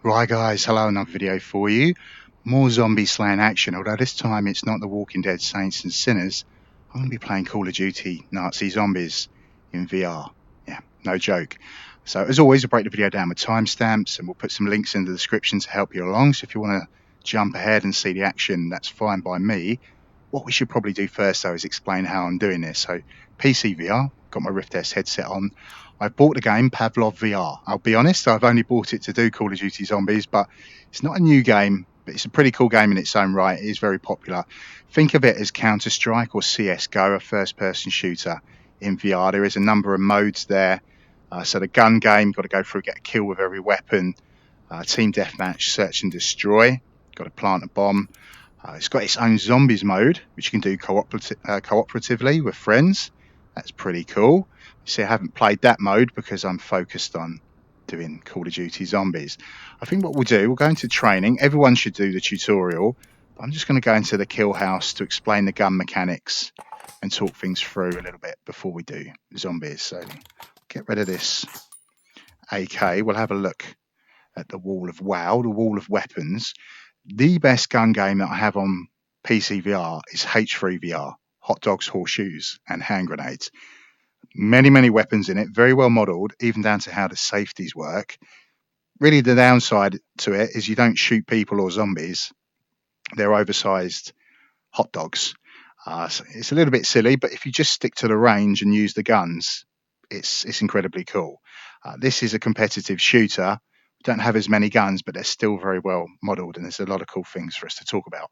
Right guys, hello, another video for you. More zombie slaying action, although this time it's not the Walking Dead Saints and Sinners. I'm going to be playing Call of Duty Nazi Zombies in VR. Yeah, no joke. So as always, we'll break the video down with timestamps and we'll put some links in the description to help you along. So if you want to jump ahead and see the action, that's fine by me. What we should probably do first though is explain how I'm doing this. So PC VR, got my Rift S headset on. I've bought the game Pavlov VR. I'll be honest, I've only bought it to do Call of Duty Zombies, but it's not a new game, but it's a pretty cool game in its own right. It is very popular. Think of it as Counter-Strike or CSGO, a first-person shooter in VR. There is a number of modes there. So the gun game, got to go through, get a kill with every weapon. Team deathmatch, search and destroy. Got to plant a bomb. It's got its own zombies mode, which you can do cooperatively with friends. That's pretty cool. You see, I haven't played that mode because I'm focused on doing Call of Duty Zombies. I think what we'll do, we'll go into training. Everyone should do the tutorial. But I'm just going to go into the kill house to explain the gun mechanics and talk things through a little bit before we do zombies. So get rid of this AK. We'll have a look at the wall of WoW, the wall of weapons. The best gun game that I have on PC VR is H3 VR, hot dogs, horseshoes, and hand grenades. Many weapons in it, very well modeled, even down to how the safeties work. Really, the downside to it is you don't shoot people or zombies. They're oversized hot dogs. So it's a little bit silly, but if you just stick to the range and use the guns, it's incredibly cool. This is a competitive shooter. Don't have as many guns, but they're still very well modeled, and there's a lot of cool things for us to talk about.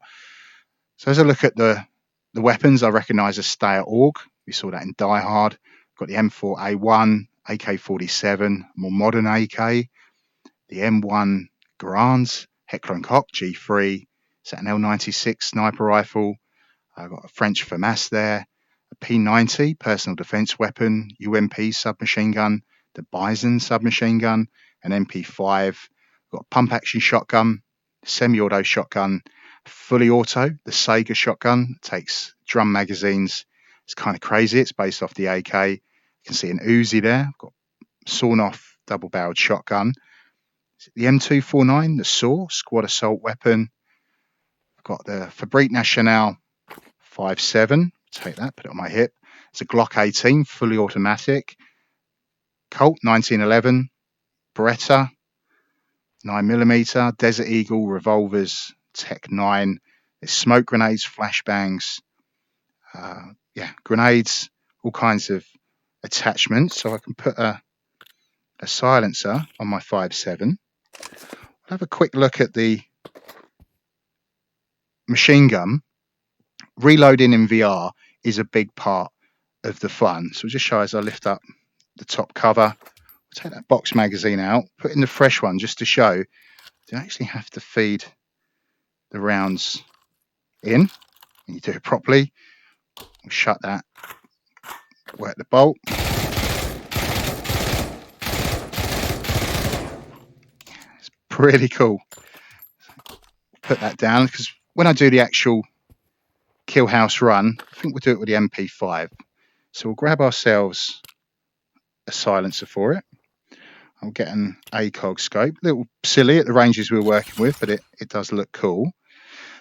So as I look at the weapons, I recognize a Steyr AUG. We saw that in Die Hard. Got the M4A1, AK-47, more modern AK, the M1 Garands, Heckler & Koch G3, Sentinel 96 sniper rifle. I've got a French FAMAS there, a P90 personal defense weapon, UMP submachine gun, the Bison submachine gun, an MP5, got a pump action shotgun, semi-auto shotgun, fully auto, the Sega shotgun, takes drum magazines. It's kind of crazy. It's based off the AK. You can see an Uzi there. I've got sawn off double-barreled shotgun. The M249, the SAW, squad assault weapon. I've got the Fabrique Nationale 5.7. Take that, put it on my hip. It's a Glock 18, fully automatic. Colt 1911, Beretta 9mm, Desert Eagle revolvers, Tech 9. There's smoke grenades, flashbangs, grenades, all kinds of attachments. So I can put a silencer on my 5.7. I'll have a quick look at the machine gun. Reloading in VR is a big part of the fun. So I'll just show as I lift up the top cover. I'll take that box magazine out, put in the fresh one just to show you actually have to feed the rounds in. And you do it properly. We'll shut that, work the bolt. It's pretty cool. Put that down because when I do the actual kill house run, I think we'll do it with the MP5. So we'll grab ourselves a silencer for it. I'll get an ACOG scope. A little silly at the ranges we're working with, but it does look cool.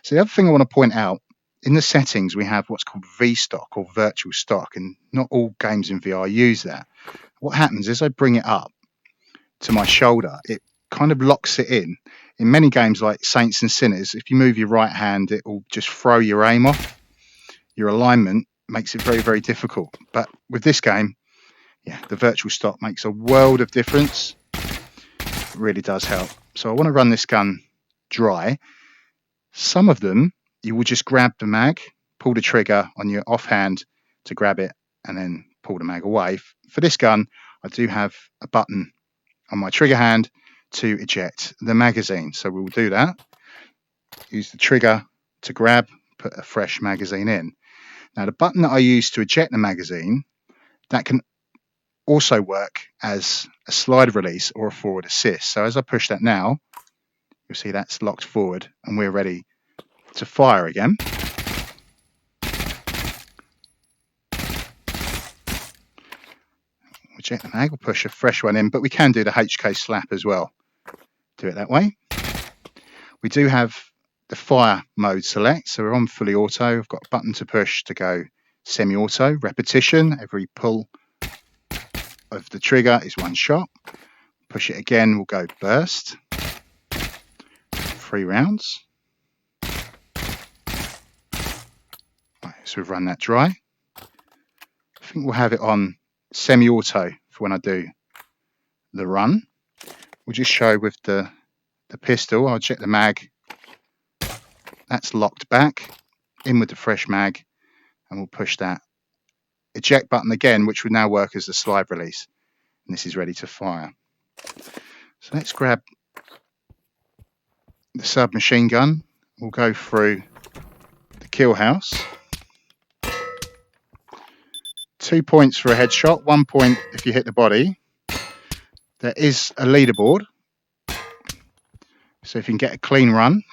So the other thing I want to point out, in the settings we have what's called V-stock or virtual stock, and not all games in VR use that. What happens is I bring it up to my shoulder, it kind of locks it in. In many games like Saints and Sinners, if you move your right hand, it will just throw your aim off. Your alignment makes it very difficult. But with this game, the virtual stock makes a world of difference. It really does help. So I want to run this gun dry. Some of them, you will just grab the mag, pull the trigger on your offhand to grab it, and then pull the mag away. For this gun, I do have a button on my trigger hand to eject the magazine. So we'll do that. Use the trigger to grab, put a fresh magazine in. Now the button that I use to eject the magazine, that can also work as a slide release or a forward assist. So as I push that now, you'll see that's locked forward and we're ready to fire again. Eject the mag, we'll push a fresh one in, but we can do the HK slap as well. Do it that way. We do have the fire mode select, so we're on fully auto. I've got a button to push to go semi-auto. Repetition, every pull of the trigger is one shot. Push it again, we'll go burst. 3 rounds. Right, so we've run that dry. I think we'll have it on semi-auto for when I do the run. We'll just show with the pistol. I'll check the mag. That's locked back. In with the fresh mag, and we'll push that eject button again, which would now work as the slide release. And this is ready to fire. So let's grab the submachine gun. We'll go through the kill house. 2 points for a headshot, 1 point if you hit the body. There is a leaderboard. So if you can get a clean run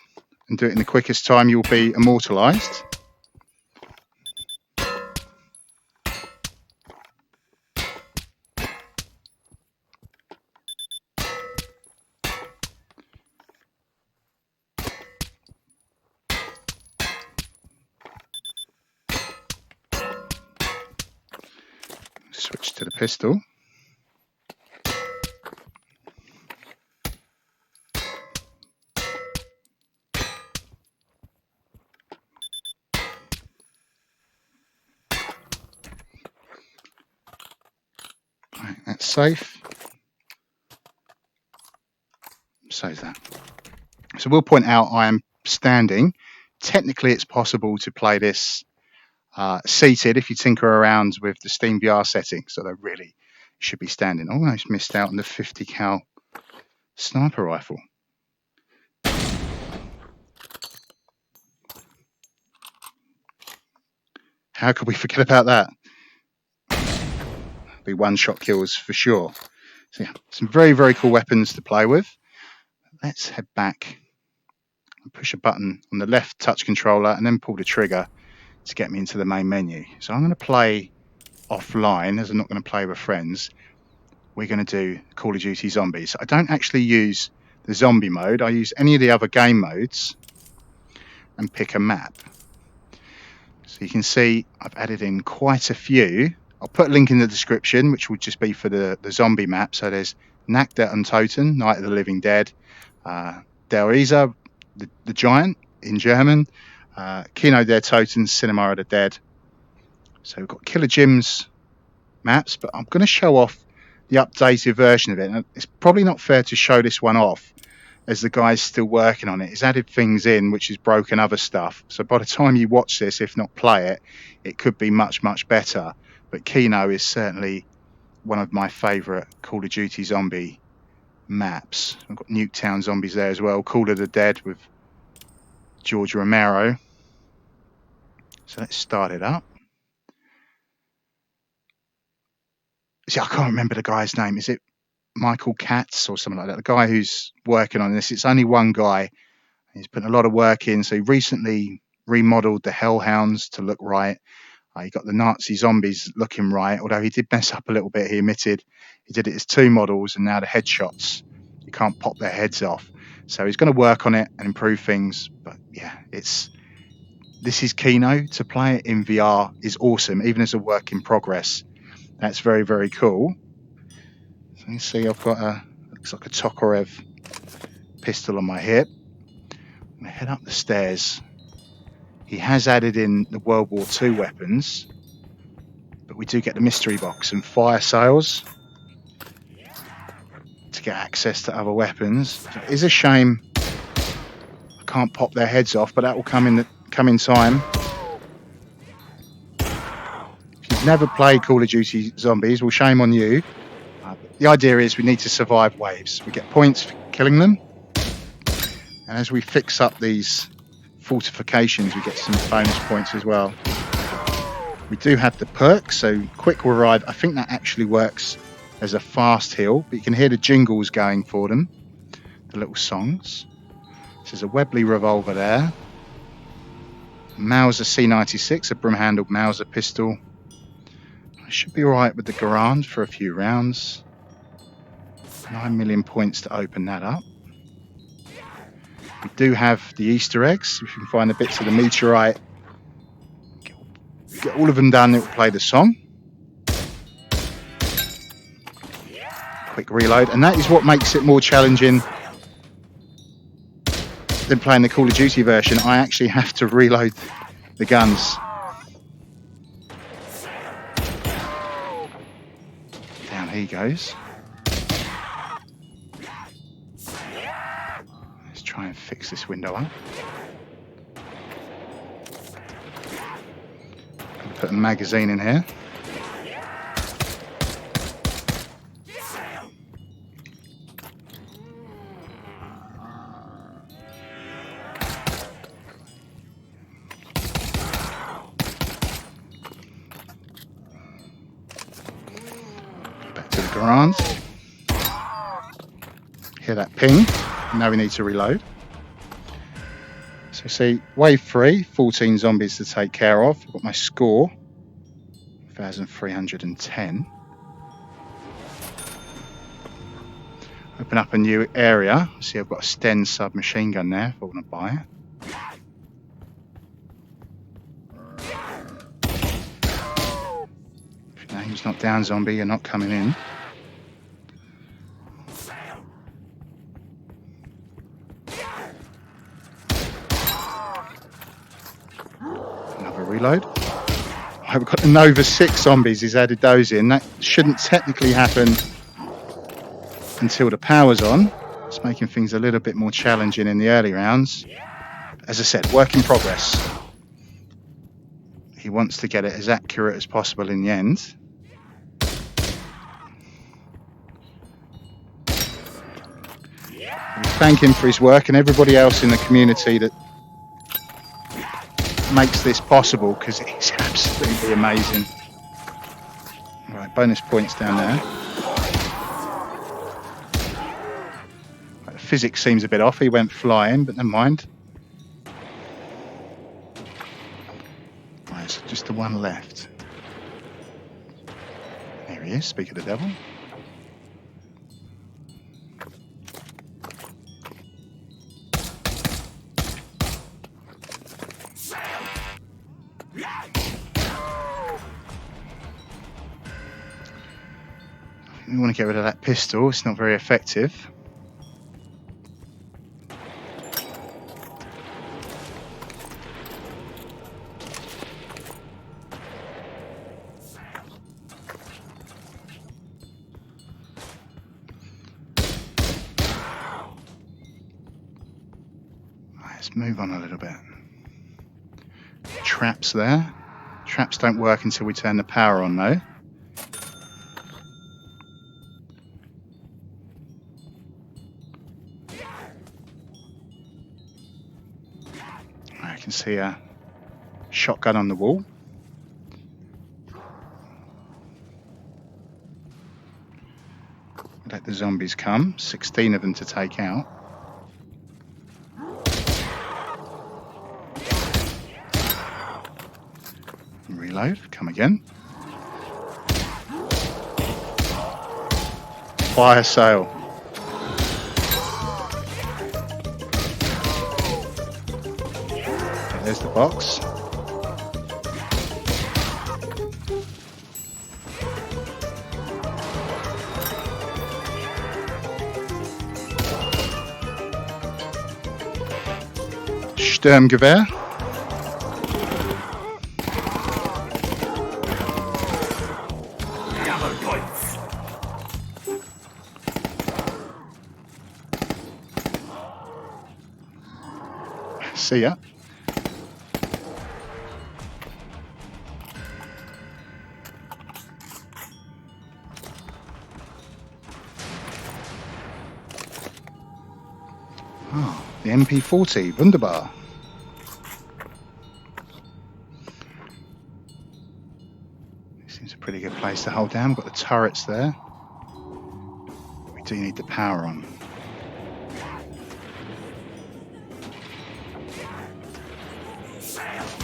and do it in the quickest time, you'll be immortalized. Switch to the pistol. Right, that's safe. Save that. So we'll point out I am standing. Technically, it's possible to play this seated if you tinker around with the Steam VR settings, so they really should be standing. Almost missed out on the 50 cal sniper rifle. How could we forget about that? Be one-shot kills for sure. So yeah, some very, very cool weapons to play with. Let's head back and push a button on the left touch controller and then pull the trigger to get me into the main menu. So I'm going to play offline, as I'm not going to play with friends. We're going to do Call of Duty Zombies. I don't actually use the zombie mode. I use any of the other game modes and pick a map. So you can see I've added in quite a few. I'll put a link in the description, which will just be for the zombie map. So there's Kino Der Toten, Night of the Living Dead, Der Isa, the Giant in German, Kino Der Toten, Cinema of the Dead. So we've got Killer Jim's maps, but I'm going to show off the updated version of it. And it's probably not fair to show this one off, as the guy's still working on it. He's added things in which has broken other stuff. So by the time you watch this, if not play it, it could be much, much better. But Kino is certainly one of my favourite Call of Duty zombie maps. I've got Nuketown Zombies there as well. Call of the Dead with George Romero. So let's start it up. See, I can't remember the guy's name. Is it Michael Katz or something like that? The guy who's working on this. It's only one guy. He's put a lot of work in. So he recently remodeled the Hounds to look right. He got the Nazi zombies looking right, although he did mess up a little bit. He admitted he did it as 2 models, and now the headshots, you can't pop their heads off. So he's going to work on it and improve things. But yeah, this is Kino. To play it in VR is awesome, even as a work in progress. That's very, very cool. So you can see I've got looks like a Tokarev pistol on my hip. I'm going to head up the stairs. He has added in the World War II weapons, but we do get the mystery box and fire sales to get access to other weapons. So it is a shame I can't pop their heads off, but that will come in time. If you've never played Call of Duty Zombies, well, shame on you. The idea is we need to survive waves. We get points for killing them, and as we fix up these fortifications, we get some bonus points as well. We do have the perk, so quick revive. I think that actually works as a fast heal, but you can hear the jingles going for them, the little songs. There's a Webley revolver there, Mauser C96, a broom-handled Mauser pistol. I should be alright with the Garand for a few rounds. 9 million points to open that up. We do have the Easter eggs. If you can find the bits of the meteorite, get all of them done, it will play the song. Quick reload, and that is what makes it more challenging than playing the Call of Duty version. I actually have to reload the guns. Down he goes. Let's try and fix this window up. Put a magazine in here. Back to the garage. Hear that ping. Now we need to reload. So see, wave 3, 14 zombies to take care of. I've got my score, 1,310. Open up a new area. See, I've got a Sten submachine gun there if I want to buy it. If your name's not down, zombie, you're not coming in. Reload. I've got the Nova 6 zombies. He's added those in. That shouldn't technically happen until the power's on. It's making things a little bit more challenging in the early rounds. As I said, work in progress. He wants to get it as accurate as possible in the end. We thank him for his work and everybody else in the community that makes this possible, because it's absolutely amazing. Right, bonus points down there. Right, the physics seems a bit off. He went flying, but never mind. Right, so just the one left. There he is, speak of the devil. We want to get rid of that pistol, it's not very effective. Let's move on a little bit. Traps there. Traps don't work until we turn the power on though. I can see a shotgun on the wall. Let the zombies come, 16 of them to take out. Reload, come again. Fire sale. Okay, there's the box. Sturmgewehr. See ya. Oh, the MP40, wunderbar. Seems a pretty good place to hold down. We've got the turrets there. We do need the power on.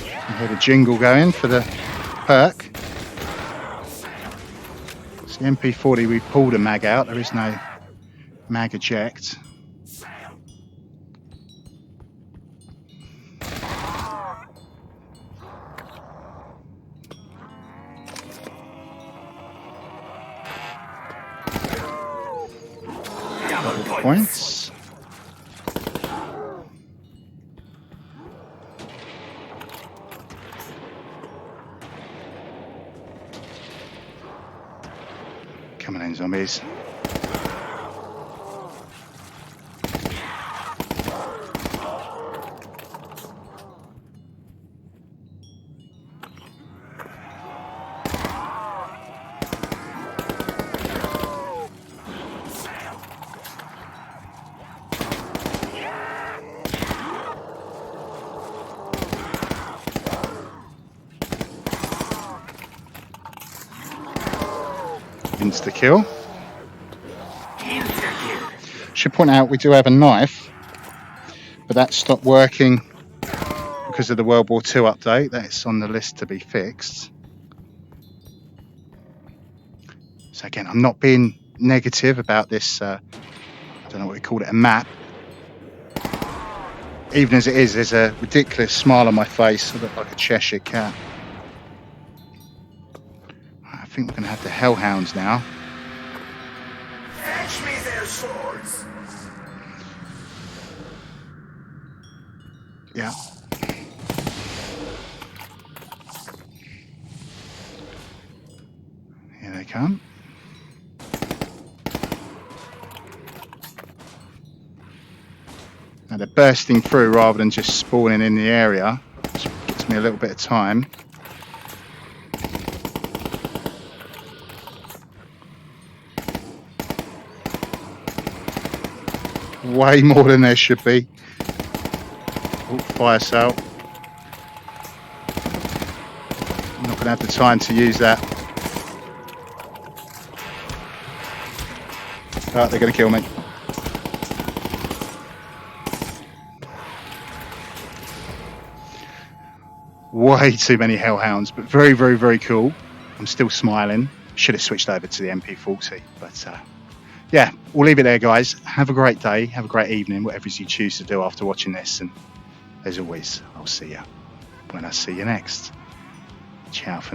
I heard a jingle going for the perk. It's the MP40, we pulled a mag out, there is no mag eject. points. Come on in, zombies. Insta kill. Should point out we do have a knife, but that stopped working because of the World War II update. That's on the list to be fixed. So again, I'm not being negative about this, I don't know what we call it, a map. Even as it is, there's a ridiculous smile on my face. I look like a Cheshire cat. I think we're going to have the Hellhounds now. Fetch me their swords. Yeah. Here they come. Now they're bursting through rather than just spawning in the area, which gives me a little bit of time. Way more than there should be. Oh, fire sale. I'm not going to have the time to use that. Oh, they're going to kill me. Way too many Hellhounds, but very, very, very cool. I'm still smiling. Should have switched over to the MP40, but yeah, we'll leave it there, guys. Have a great day, have a great evening, whatever you choose to do after watching this. And as always, I'll see you when I see you next. Ciao for now.